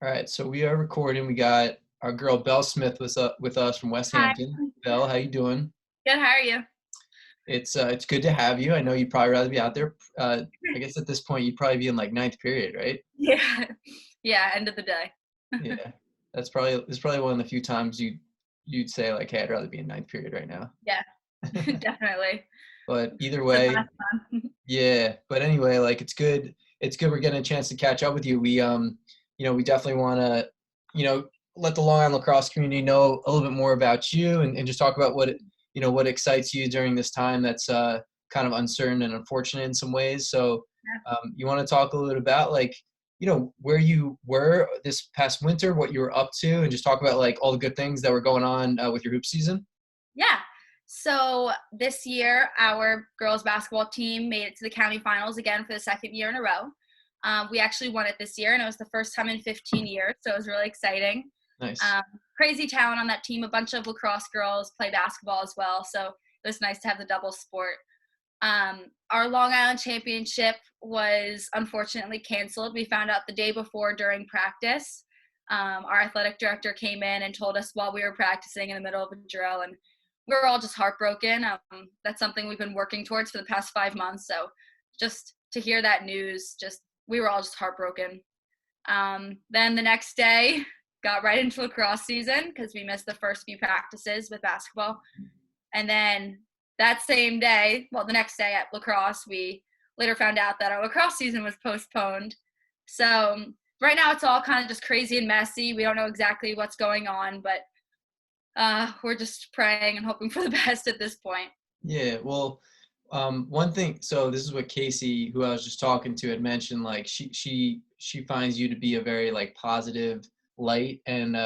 All right, so we are recording. We got our girl Belle Smith with us from Hi. Westhampton. Belle, how you doing? Good, how are you? It's good to have you. I know you'd probably rather be out there. I guess at this point you'd probably be in like ninth period, right? Yeah. Yeah, end of the day. Yeah, it's probably one of the few times you'd say like, hey, I'd rather be in ninth period right now. Yeah, definitely. But either The way, best one. yeah. But anyway, like it's good. It's good we're getting a chance to catch up with you. We definitely want to, you know, let the Long Island lacrosse community know a little bit more about you and just talk about what excites you during this time that's kind of uncertain and unfortunate in some ways. So, you want to talk a little bit about like, where you were this past winter, what you were up to, and just talk about like all the good things that were going on with your hoop season. Yeah. So this year, our girls basketball team made it to the county finals again for the second year in a row. We actually won it this year, and it was the first time in 15 years, so it was really exciting. Nice. Um, Crazy talent on that team. A bunch of lacrosse girls play basketball as well, so it was nice to have the double sport. Our Long Island championship was unfortunately canceled. We found out the day before during practice. Our athletic director came in and told us while we were practicing in the middle of a drill, and we were all just heartbroken. That's something we've been working towards for the past 5 months. So just to hear that news, we were all just heartbroken. Then the next day, got right into lacrosse season because we missed the first few practices with basketball. And then that same day, well, the next day at lacrosse, we later found out that our lacrosse season was postponed. So right now it's all kind of just crazy and messy. We don't know exactly what's going on, but we're just praying and hoping for the best at this point. Yeah, well, one thing. So this is what Casey, who I was just talking to, had mentioned. Like she finds you to be a very like positive light, and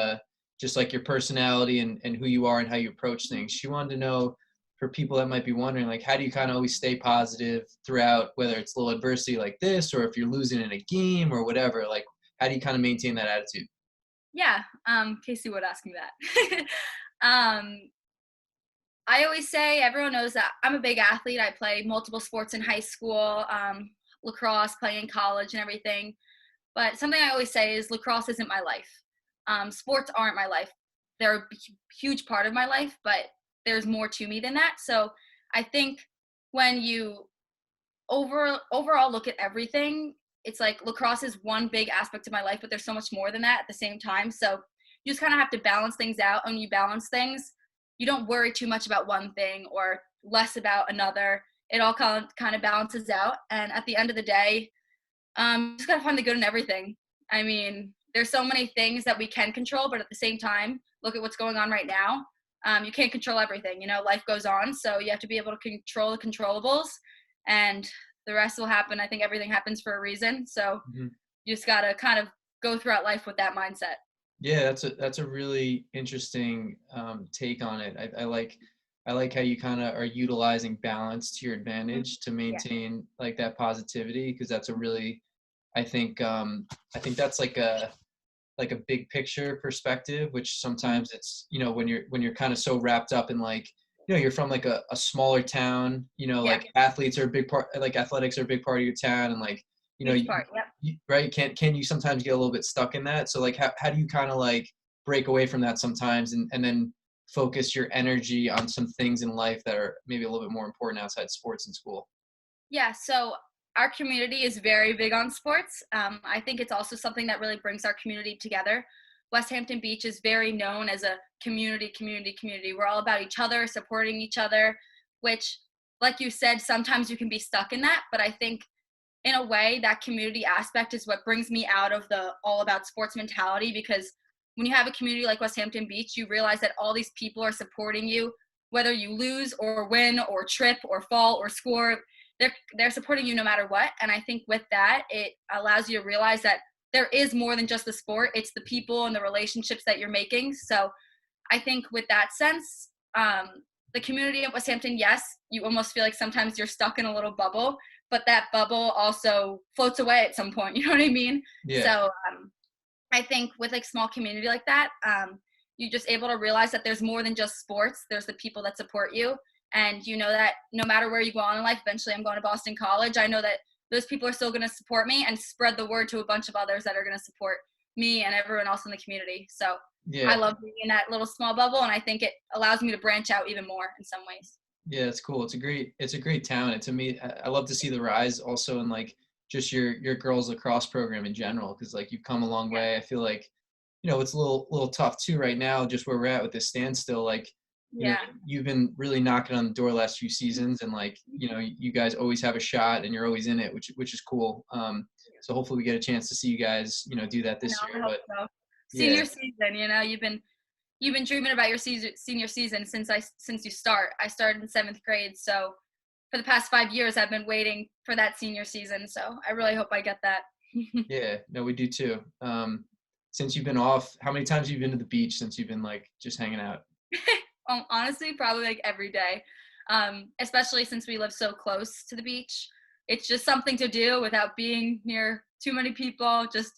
just like your personality and who you are and how you approach things. She wanted to know for people that might be wondering, like, how do you kind of always stay positive throughout, whether it's a little adversity like this, or if you're losing in a game or whatever. Like, how do you kind of maintain that attitude? Yeah, Casey would ask me that. um, I always say everyone knows that I'm a big athlete. I play multiple sports in high school, lacrosse, play in college, and everything. But something I always say is lacrosse isn't my life. Sports aren't my life. They're a huge part of my life, but there's more to me than that. So I think when you overall look at everything, it's like lacrosse is one big aspect of my life, but there's so much more than that at the same time. So you just kind of have to balance things out. And when you balance things, you don't worry too much about one thing or less about another. It all kind of balances out. And at the end of the day, you just gotta find the good in everything. I mean, there's so many things that we can control, but at the same time, look at what's going on right now. You can't control everything. Life goes on, so you have to be able to control the controllables, and the rest will happen. I think everything happens for a reason, so Mhm. you just gotta kind of go throughout life with that mindset. Yeah, that's a really interesting take on it. I like how you kind of are utilizing balance to your Mhm. advantage to Yeah. maintain like that positivity because that's a really I think that's like a big picture perspective, which Mhm. sometimes it's when you're kind of so wrapped up in like you're from like a smaller town, Yeah. like athletes are a big part, like athletics are a big part of your town, and like Huge part. Yep. right, can you sometimes get a little bit stuck in that? So like how do you kind of like break away from that sometimes and then focus your energy on some things in life that are maybe a little bit more important outside sports and school? Yeah, so our community is very big on sports. I think it's also something that really brings our community together. Westhampton Beach is very known as a community. We're all about each other, supporting each other, which, like you said, sometimes you can be stuck in that. But I think in a way, that community aspect is what brings me out of the all about sports mentality because when you have a community like Westhampton Beach, you realize that all these people are supporting you, whether you lose or win or trip or fall or score. They're supporting you no matter what. And I think with that, it allows you to realize that there is more than just the sport. It's the people and the relationships that you're making. So I think with that sense, the community at Westhampton, yes, you almost feel like sometimes you're stuck in a little bubble, but that bubble also floats away at some point. You know what I mean? Yeah. So I think with like small community like that, you're just able to realize that there's more than just sports. There's the people that support you. And you know that no matter where you go on in life, eventually I'm going to Boston College. I know that those people are still going to support me and spread the word to a bunch of others that are going to support me and everyone else in the community. So I Yeah. love being in that little small bubble, and I think it allows me to branch out even more in some ways. Yeah, it's cool. It's a great town. And to me, I love to see the rise also in like just your girls lacrosse program in general, because like you've come a long way. I feel like, it's a little tough too right now, just where we're at with this standstill. Like, Yeah. you've been really knocking on the door last few seasons, and like, you guys always have a shot, and you're always in it, which is cool. So hopefully we get a chance to see you guys, do that I this know, I year. hope But so. yeah, Senior season, you've been dreaming about your senior season since you start. I started in 7th grade, so for the past 5 years, I've been waiting for that senior season. So I really hope I get that. yeah, no, we do too. Since you've been off, how many times have you been to the beach since you've been like just hanging out? Honestly, probably like every day, especially since we live so close to the beach. It's just something to do without being near too many people. Just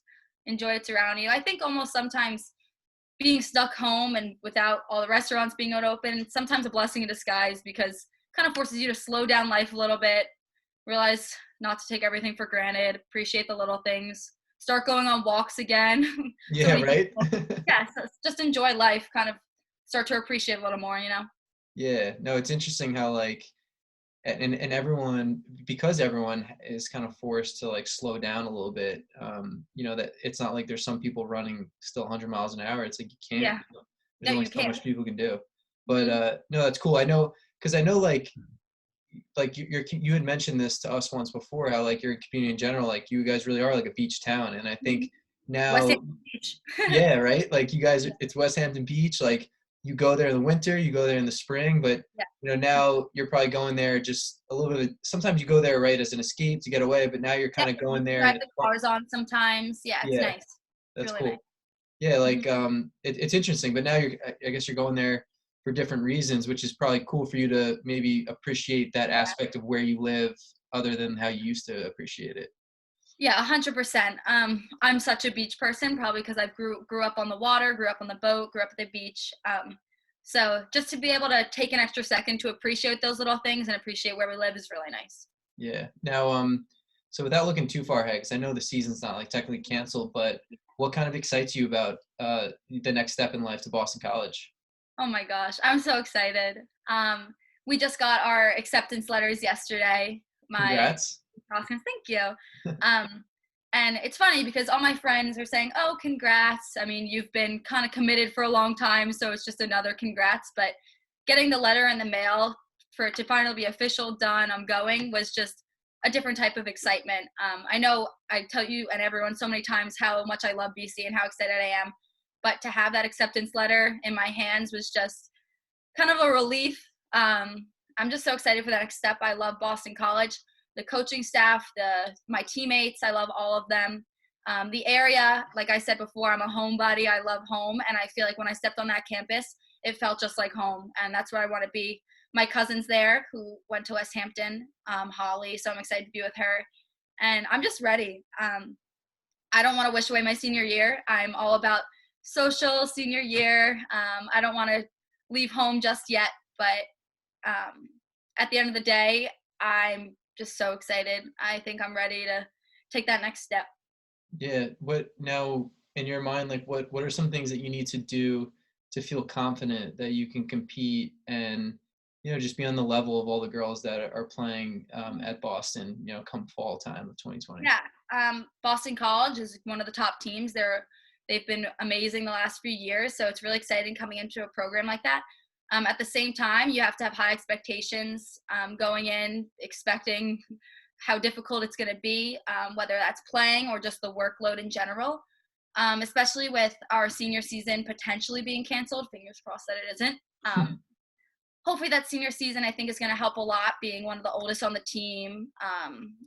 enjoy it around you. I think almost sometimes being stuck home and without all the restaurants being open, it's sometimes a blessing in disguise because it kind of forces you to slow down life a little bit, realize not to take everything for granted, appreciate the little things, start going on walks again. So Yeah, many right. people, yeah, so just enjoy life, kind of start to appreciate a little more. Yeah, no, it's interesting how like and everyone, because everyone is kind of forced to like slow down a little bit, that it's not like there's some people running still 100 miles an hour. It's like you can't. Yeah, There's no, only you so can't. much people can do. But Hmm. no, that's cool. I know, because I know like you had mentioned this to us once before, how like your community in general, like you guys really are like a beach town. And I think West now, Hampton Beach. yeah, right. Like you guys, Yeah, it's Westhampton Beach. Like you go there in the winter, you go there in the spring, but yeah. now you're probably going there just a little bit. Sometimes you go there right as an escape to get away, but now you're Yeah, kind of going there drive and the cars on sometimes. Yeah, it's yeah, nice. It's that's really nice. cool. Yeah, Hmm. like it's interesting, but now I guess you're going there for different reasons, which is probably cool for you to maybe appreciate that Yeah. aspect of where you live other than how you used to appreciate it. Yeah, 100%. I'm such a beach person, probably because I grew up on the water, grew up on the boat, grew up at the beach. So just to be able to take an extra second to appreciate those little things and appreciate where we live is really nice. Yeah. Now, so without looking too far ahead, because I know the season's not like technically canceled, but what kind of excites you about the next step in life to Boston College? Oh my gosh, I'm so excited. We just got our acceptance letters yesterday. My Congrats. Oscars, thank you. Um, and it's funny because all my friends are saying, "Oh, congrats." I mean, you've been kind of committed for a long time, so it's just another congrats. But getting the letter in the mail for it to finally be official, done, I'm going, was just a different type of excitement. I know I tell you and everyone so many times how much I love BC and how excited I am, but to have that acceptance letter in my hands was just kind of a relief. I'm just so excited for that next step. I love Boston College, the coaching staff, my teammates. I love all of them. The area, like I said before, I'm a homebody. I love home, and I feel like when I stepped on that campus, it felt just like home, and that's where I want to be. My cousin's there who went to Westhampton, Holly, so I'm excited to be with her, and I'm just ready. I don't want to wish away my senior year. I'm all about social senior year. I don't want to leave home just yet, but um, at the end of the day, I'm just so excited. I think I'm ready to take that next step. Yeah. What now in your mind, like what are some things that you need to do to feel confident that you can compete and just be on the level of all the girls that are playing at Boston, come fall time of 2020? Yeah, Boston College is one of the top teams. They've been amazing the last few years, so it's really exciting coming into a program like that. At the same time, you have to have high expectations going in, expecting how difficult it's going to be, whether that's playing or just the workload in general. Especially with our senior season potentially being canceled. Fingers crossed that it isn't. Hopefully that senior season I think is going to help a lot, being one of the oldest on the team,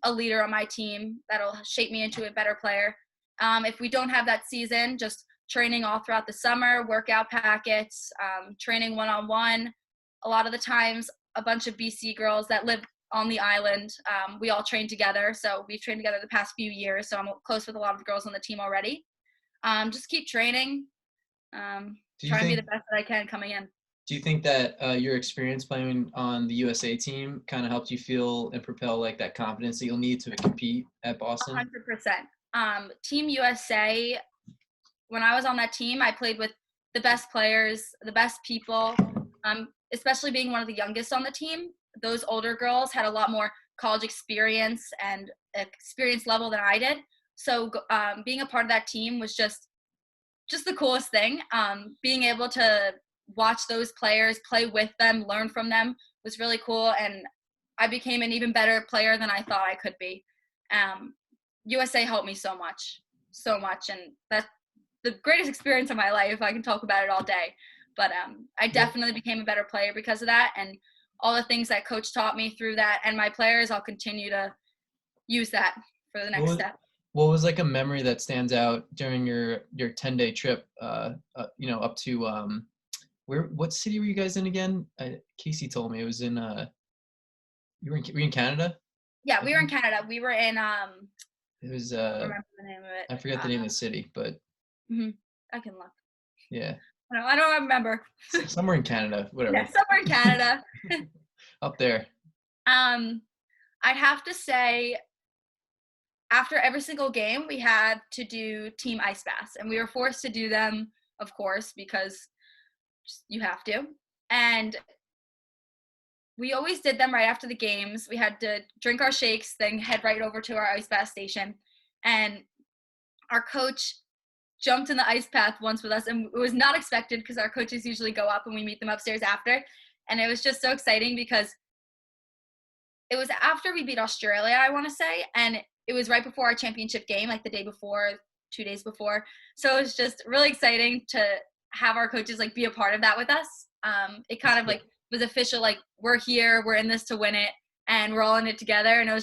a leader on my team. That'll shape me into a better player. If we don't have that season, just training all throughout the summer, workout packets, training one-on-one. A lot of the times a bunch of BC girls that live on the island, we all train together, so we've trained together the past few years, so I'm close with a lot of the girls on the team already. Just keep training, Do you try and be the think best that I can coming in. Do you think that your experience playing on the USA team kind of helped you feel and propel like that confidence that you'll need to compete at Boston? 100%. Team USA when I was on that team, I played with the best players, the best people, especially being one of the youngest on the team. Those older girls had a lot more college experience and experience level than I did. So being a part of that team was just the coolest thing. Being able to watch those players, play with them, learn from them was really cool. And I became an even better player than I thought I could be. USA helped me so much. And that's the greatest experience of my life. I can talk about it all day. But I definitely became a better player because of that. And all the things that coach taught me through that and my players, I'll continue to use that for the next step. What was like a memory that stands out during your 10-day trip, up to what city were you guys in again? Casey told me it was in were you in Canada? Yeah, we were in Canada. We were in it was I don't remember the name of it. I forget the name of the city, but I can look. Yeah. I don't remember. Somewhere in Canada, whatever. Yeah, somewhere in Canada. Up there. I'd have to say after every single game, we had to do team ice baths, and we were forced to do them, of course, because you have to. And we always did them right after the games. We had to drink our shakes, then head right over to our ice bath station. And our coach jumped in the ice bath once with us, and it was not expected because our coaches usually go up and we meet them upstairs after. And it was just so exciting because it was after we beat Australia, I want to say, and it was right before our championship game, like the day before, 2 days before. So it was just really exciting to have our coaches like be a part of that with us. It kind of like was official, like we're here, we're in this to win it, and we're all in it together. And it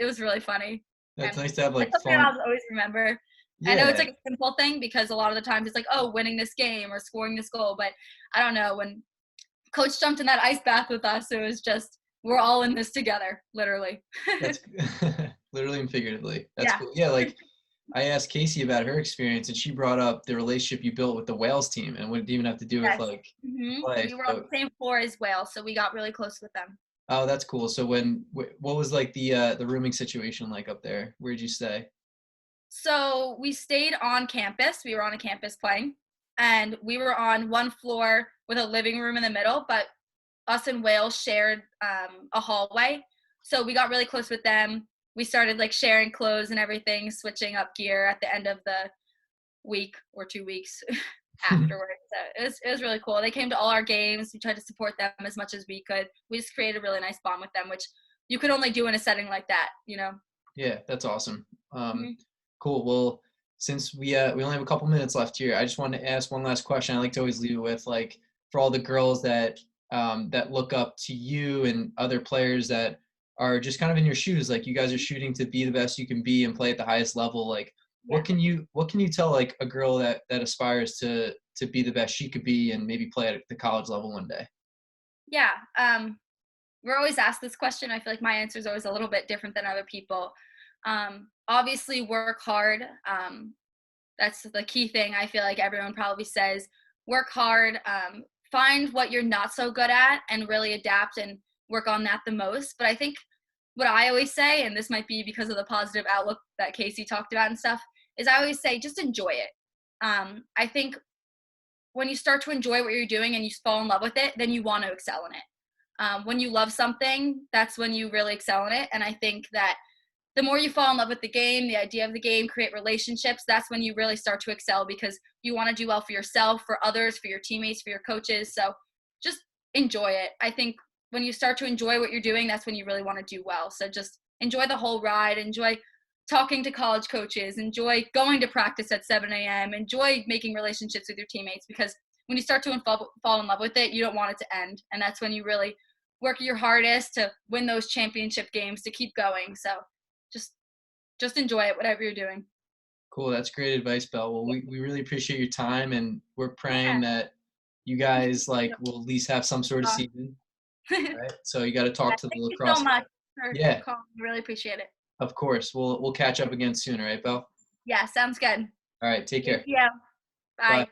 was really funny. That's and nice to have like something fun. I'll always remember. Yeah. I know it's like a simple thing because a lot of the times it's like, oh, winning this game or scoring this goal. But I don't know, when coach jumped in that ice bath with us, it was just, we're all in this together, literally. That's literally and figuratively. That's cool. Yeah, like I asked Casey about her experience, and she brought up the relationship you built with the Wales team, and what it even have to do with like play. We were on the same floor as Wales, so we got really close with them. Oh, that's cool. So what was like the rooming situation like up there? Where did you stay? So we stayed on campus. We were on a campus playing, and we were on one floor with a living room in the middle, but us and Wales shared a hallway. So we got really close with them. We started like sharing clothes and everything, switching up gear at the end of the week or 2 weeks afterwards. So it was really cool. They came to all our games. We tried to support them as much as we could. We just created a really nice bond with them, which you could only do in a setting like that, you know? Yeah, that's awesome. Cool. Well, since we only have a couple minutes left here, I just wanted to ask one last question. I like to always leave it with, like, for all the girls that look up to you and other players that are just kind of in your shoes, like you guys are shooting to be the best you can be and play at the highest level. Like, what can you tell like a girl that aspires to be the best she could be and maybe play at the college level one day? Yeah. We're always asked this question. I feel like my answer is always a little bit different than other people. Obviously work hard. That's the key thing. I feel like everyone probably says work hard, find what you're not so good at and really adapt and work on that the most. But I think what I always say, and this might be because of the positive outlook that Casey talked about and stuff, is I always say just enjoy it. I think when you start to enjoy what you're doing and you fall in love with it, then you want to excel in it. When you love something, that's when you really excel in it. And I think that the more you fall in love with the game, the idea of the game, create relationships, that's when you really start to excel because you want to do well for yourself, for others, for your teammates, for your coaches. So just enjoy it. I think when you start to enjoy what you're doing, that's when you really want to do well. So just enjoy the whole ride, enjoy talking to college coaches, enjoy going to practice at 7 a.m., enjoy making relationships with your teammates, because when you start to fall in love with it, you don't want it to end. And that's when you really work your hardest to win those championship games, to keep going. So just enjoy it, whatever you're doing. Cool. That's great advice, Belle. Well, we really appreciate your time, and we're praying that you guys like will at least have some sort of season. Right? So you got to talk to the lacrosse. Thank you so much for calling. Really appreciate it. Of course. We'll catch up again soon, right, Belle? Yeah, sounds good. All right. Take care. Yeah. Bye.